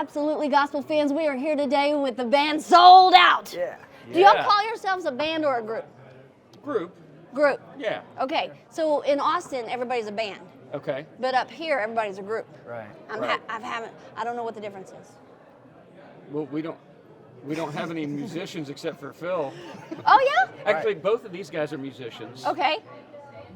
Absolutely Gospel fans, we are here today with the band Sold Out. Yeah. Do y'all call yourselves a band or a group? Group. Group. Yeah. Okay, so in Austin, everybody's a band. Okay. But up here, everybody's a group. Right. I don't know what the difference is. Well, we don't have any musicians except for Phil. Oh, yeah? Actually, both of these guys are musicians. Okay.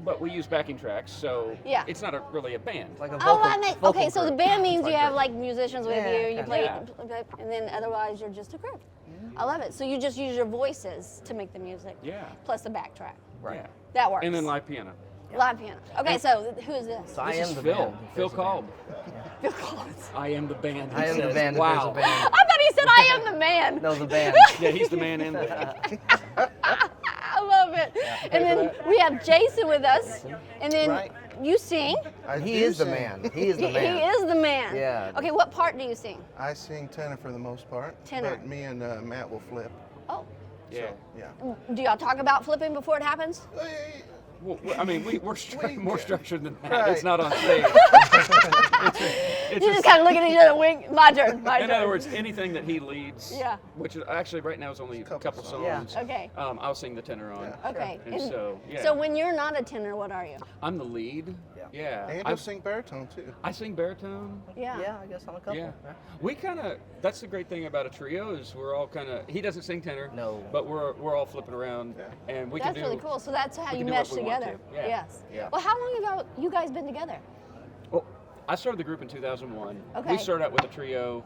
But we use backing tracks, so Yeah. it's not really a band. Like a Oh, vocal, okay, so the group. band means Like you have group. like musicians with Yeah, you, you kinda. play, Yeah. and then otherwise you're just a group. I love it. So you just use your voices to make the music. Yeah. Plus the backtrack. Right. Yeah. That works. And then live piano. Live piano. Okay, so who is this? So I This am is the Phil. band. Phil There's a band. called. Phil Collins. I am the band. I he am the says. band. if Wow. There's a band. I thought he said I am the man. No, the band. Yeah, he's the man in the band. I love it. And then we have Jason with us. And then Right. you sing. He is the man. He is the man. He is the man. Yeah. Okay, what part do you sing? I sing tenor for the most part. Tenor. But me and Matt will flip. Oh. Yeah. Yeah. Do y'all talk about flipping before it happens? Well, I mean, we're more structured than that. Right. It's not on stage. It's You just kind of look at each other, wink. My turn. My in turn. other words, anything that he leads, Yeah. which is actually right now is only a couple songs. Yeah. Okay. I'll sing the tenor on. Yeah. Okay. And so, yeah. So when you're not a tenor, what are you? I'm the lead. Yeah. Yeah. And I you'll sing baritone too. sing baritone. Yeah. Yeah, I guess on a couple. Yeah. Right. We kind of, that's the great thing about a trio is we're all kind of, he doesn't sing tenor. No. But we're all flipping around. Yeah. And we That's can do. really cool. So that's how we you can do mesh what we want together. to. Yeah. Yes. Yeah. Well, how long have you guys been together? Well, I started the group in 2001. Okay. We started out with a trio.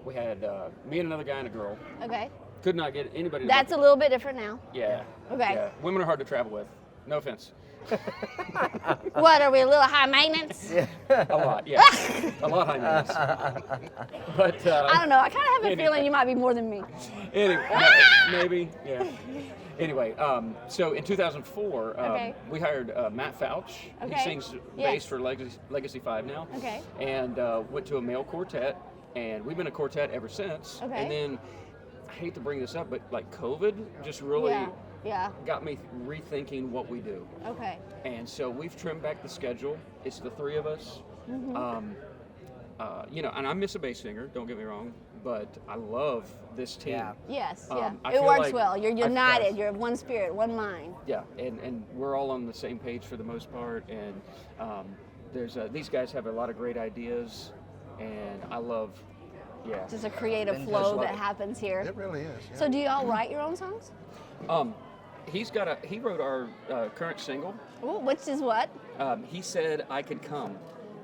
We had me and another guy and a girl. Okay. Could not get anybody to That's a make little bit different now. it. Yeah. Okay. Yeah. Women are hard to travel with. No offense. What, are we a little high maintenance? A lot, yeah. A lot high maintenance. But I don't know. I kind of have a Anyway. feeling you might be more than me. anyway, maybe, yeah. Anyway, so in 2004, Okay. we hired Matt Fouch. Okay. He sings Yes. bass for Legacy 5 now. Okay. And went to a male quartet, and we've been a quartet ever since. Okay. And then, I hate to bring this up, but like COVID just really Yeah. got me rethinking what we do. Okay. And so we've trimmed back the schedule. It's the three of us. Mm-hmm. And I miss a bass singer, don't get me wrong, but I love this team. Yeah. Yes. I Yeah. It feel works like well. You're I- united. You're one spirit, one mind. Yeah, and we're all on the same page for the most part. And there's these guys have a lot of great ideas, and I love, yeah. Just a creative And flow just that love it. happens here. It really is. Yeah. So do y'all write your own songs? He wrote our current single. Ooh, which is what? He said I Could Come.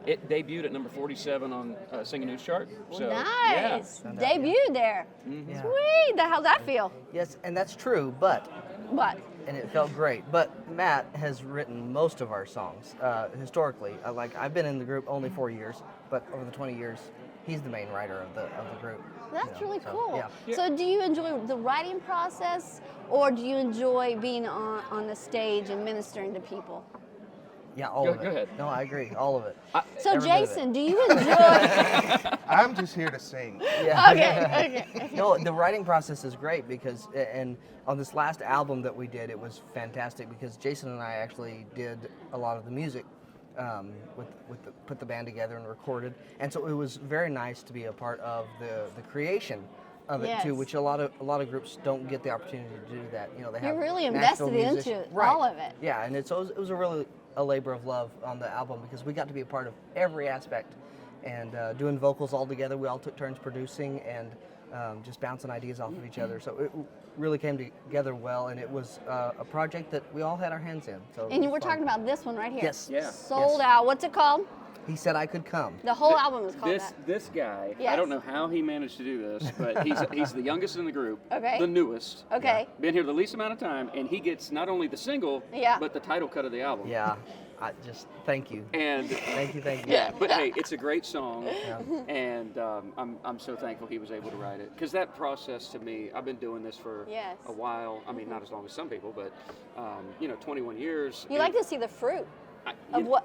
It debuted at number 47 on Singing News chart. So, Nice. Yeah. Debuted there. Yeah. Sweet. How'd that feel? Yes, and that's true, but What? and it felt great. But Matt has written most of our songs historically. I've been in the group only 4 years, but over the 20 years, he's the main writer of the group. That's you know, really so, cool. Yeah. So do you enjoy the writing process, or do you enjoy being on the stage and ministering to people? Yeah, all Go of it. ahead. No, I agree, all of it. So Every bit of it. Jason, do you enjoy? I'm just here to sing. Yeah. Okay. No, the writing process is great because, and on this last album that we did, it was fantastic because Jason and I actually did a lot of the music, put the band together and recorded, and so it was very nice to be a part of the creation of it too, Yes. which a lot of groups don't get the opportunity to do that. You know, they have You're really natural invested into musicians. it, Right. all of it. Yeah, and it was a really a labor of love on the album because we got to be a part of every aspect and doing vocals all together. We all took turns producing and just bouncing ideas off of each other. So it really came together well, and it was a project that we all had our hands in. So And it you were was fun. talking about this one right here. Yes. Yeah. Sold Yes. Out. What's it called? He said I could come. The whole album is called that. This guy, Yes. I don't know how he managed to do this, but he's the youngest in the group, Okay. the newest, Okay. been here the least amount of time, and he gets not only the single, Yeah. but the title cut of the album. Yeah, I just thank you. And Thank you. yeah, but hey, it's a great song, Yeah. and I'm so thankful he was able to write it because that process to me, I've been doing this for Yes. a while. I mean, not as long as some people, but 21 years. You like to see the fruit I-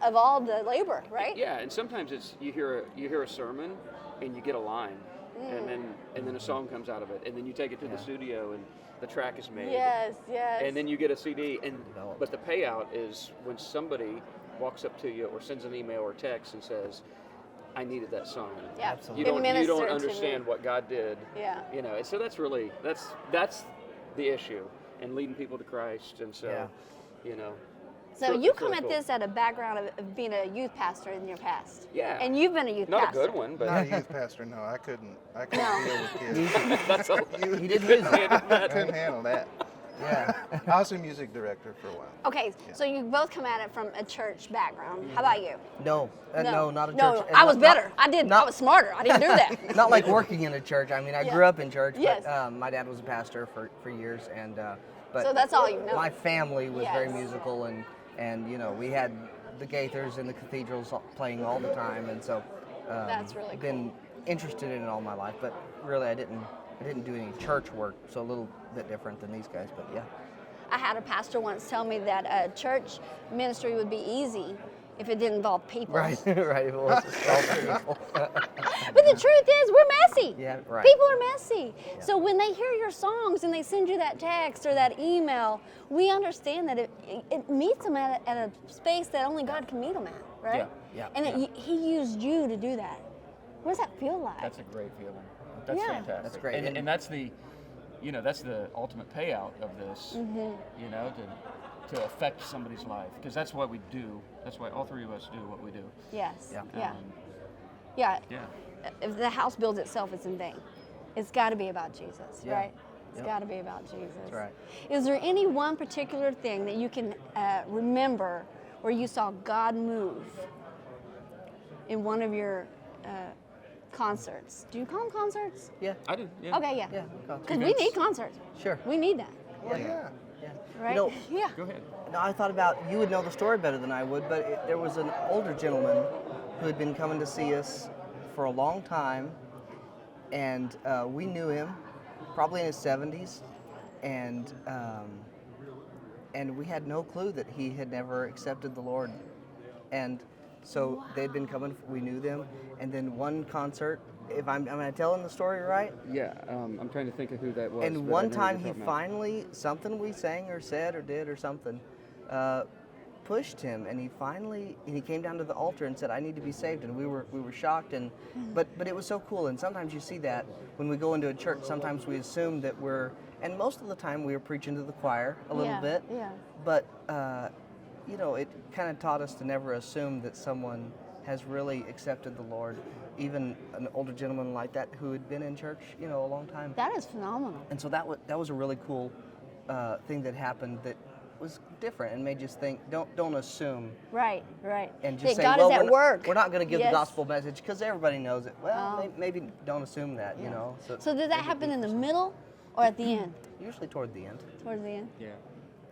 of all the labor, right? Yeah, and sometimes it's you hear a sermon and you get a line, and then a song comes out of it, and then you take it to the studio and the track is made. Yes, yes. And then you get a CD, Developed. but the payout is when somebody walks up to you or sends an email or text and says, I needed that song. Yeah. Absolutely. You It don't ministered to me. understand what God did. Yeah. You know, and so that's the issue, and leading people to Christ. And so, Yeah. you know. So it's you really come at cool. this at a background of being a youth pastor in your past. Yeah. And you've been a youth Not pastor. a good one, but Not a youth pastor, no. I couldn't No. deal with kids. that's a He did music. I couldn't handle that. Yeah. I was a music director for a while. Okay, so you both come at it from a church background. How about you? No, no, not a church. No, and I was not- better. I not- was smarter. I didn't do that. Not like working in a church. I mean, I Yeah. grew up in church, Yes. but my dad was a pastor for years, and but So that's all you know. my family was very Yes. musical, and you know, we had the gaithers in the cathedrals playing all the time, and so That's really been interested in it all my life. But really, I didn't do any church work, so a little bit different than these guys. But yeah. I had a pastor once tell me that church ministry would be easy if it didn't involve people. Right, right. It was just all the people. But the truth is, we're messy. Yeah, right. People are messy. So when they hear your songs and they send you that text or that email, we understand that it meets them at a space that only God can meet them at, right? Yeah, And He used you to do that. What does that feel like? That's a great feeling. That's Yeah. fantastic. That's great. And that's the, you know, that's the ultimate payout of this. Mm-hmm. You know, to affect somebody's life, because that's what we do. That's why all three of us do what we do. Yes. Yeah. Yeah. Um, Yeah. yeah. If the house builds itself, it's in vain. It's got to be about Jesus, Yeah. right? It's Yep. got to be about Jesus. That's right. Is there any one particular thing that you can remember where you saw God move in one of your concerts? Do you call them concerts? Yeah. I do. Yeah. Okay, yeah. Yeah. Because we need concerts. Sure. We need that, Well, yeah. Yeah. right? You know, yeah. Go ahead. no, I thought about, you would know the story better than I would, but there was an older gentleman who had been coming to see us for a long time, and we knew him, probably in his 70s, and we had no clue that he had never accepted the Lord. And so they'd been coming, we knew them, and then one concert, if am I telling the story right? Yeah. I'm trying to think of who that was. And but I one know time what he you're talking about. finally, something we sang or said or did or something, pushed him, and he came down to the altar and said, "I need to be saved." And we were shocked, and but it was so cool. And sometimes you see that when we go into a church. Sometimes we assume that and most of the time we were preaching to the choir a little Yeah, bit. yeah. But you know, it kind of taught us to never assume that someone has really accepted the Lord. Even an older gentleman like that who had been in church, you know, a long time. That is phenomenal. And so that was a really cool thing that happened that was different and made you think, don't assume, Right, right. and That just say, God well, is at work. we're not going to give Yes. the gospel message because everybody knows it. Well, Oh. maybe don't assume that, you know. So did that happen in the middle or at the end? Usually toward the end. Towards the end? Yeah.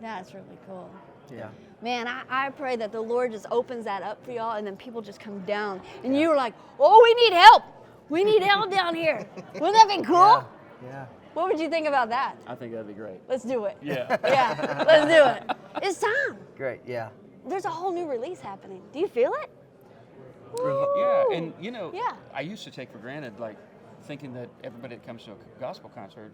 That's really cool. Yeah. Man, I pray that the Lord just opens that up for y'all and then people just come down. And you're like, oh, we need help. We need help down here. Wouldn't that be cool? Yeah. What would you think about that? I think that'd be great. Let's do it. Yeah. Yeah, let's do it. It's time. Great. Yeah. There's a whole new release happening. Do you feel it? Yeah, Woo! and you know, Yeah. I used to take for granted, like, thinking that everybody that comes to a gospel concert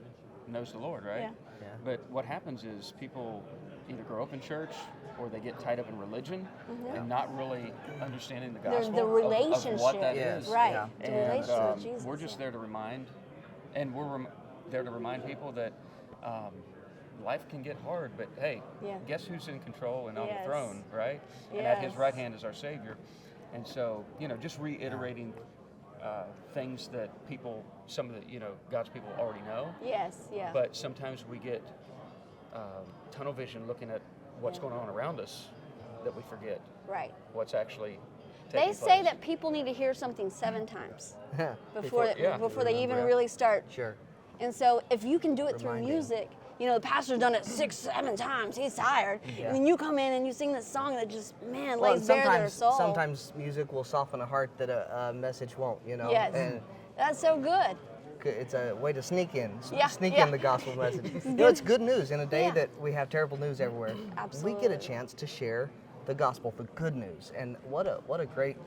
knows the Lord, right? Yeah. Yeah. But what happens is people either grow up in church or they get tied up in religion and not really understanding the gospel The of relationship. what that Yes. is. Right. Yeah. The And relationship with Jesus. we're just there to remind, and there to remind people that life can get hard, but hey, Yeah. guess who's in control and on Yes. the throne, right? And at his Yes. right hand is our Savior. And so, you know, just reiterating things that some of the, you know, God's people already know. Yes, yeah. But sometimes we get tunnel vision looking at what's going on around us that we forget right. what's actually They taking say place. that people need to hear something 7 times Before- yeah. before they even Yeah. really start. Sure. And so if you can do it through Reminding. music, you know, the pastor's done it 6, 7 times, he's tired. Yeah. And then you come in and you sing this song that just, man, Well, lays bare their soul. sometimes music will soften a heart that a message won't, you know. Yes. And That's so good. it's a way to sneak in Yeah. the gospel message. You know, it's good news in a day Yeah. that we have terrible news everywhere. Absolutely. We get a chance to share the gospel, the good news, and what a great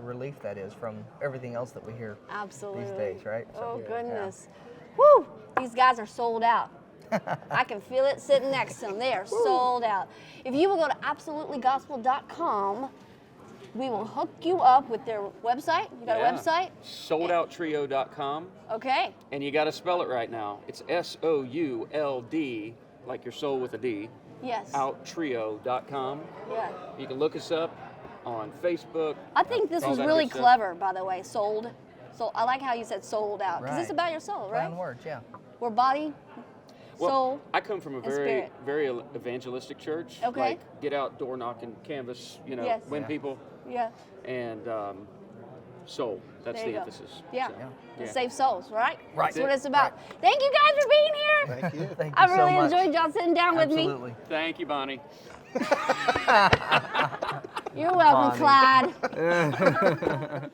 relief that is from everything else that we hear Absolutely. these days, right? Oh, So, goodness. Woo! These guys are sold out. I can feel it sitting next to them. They are sold out. If you will go to absolutelygospel.com, We will hook you up with their website. You got a website? SouldoutTrio.com. Okay. And you got to spell it right now. It's SOULD, like your soul with a D, Yes. outtrio.com. Yeah. You can look us up on Facebook. I think this all was that really good stuff. clever, by the way. Sold. So I like how you said sold out because it's Right. about your soul, Play right? on words, yeah. We're body, Well, soul. I come from a and very, spirit. very evangelistic church. Okay. Like get out, door knocking, canvas, Yes. win Yeah. people, Yeah. and soul. That's There the you go. emphasis. Yeah. So, To yeah. save souls, right? Right. That's what it's about. Thank you guys for being here. Thank you. Thank you I so really much. enjoyed y'all sitting down with me. Absolutely. Thank you, Bonnie. You're welcome, Bonnie. Clyde.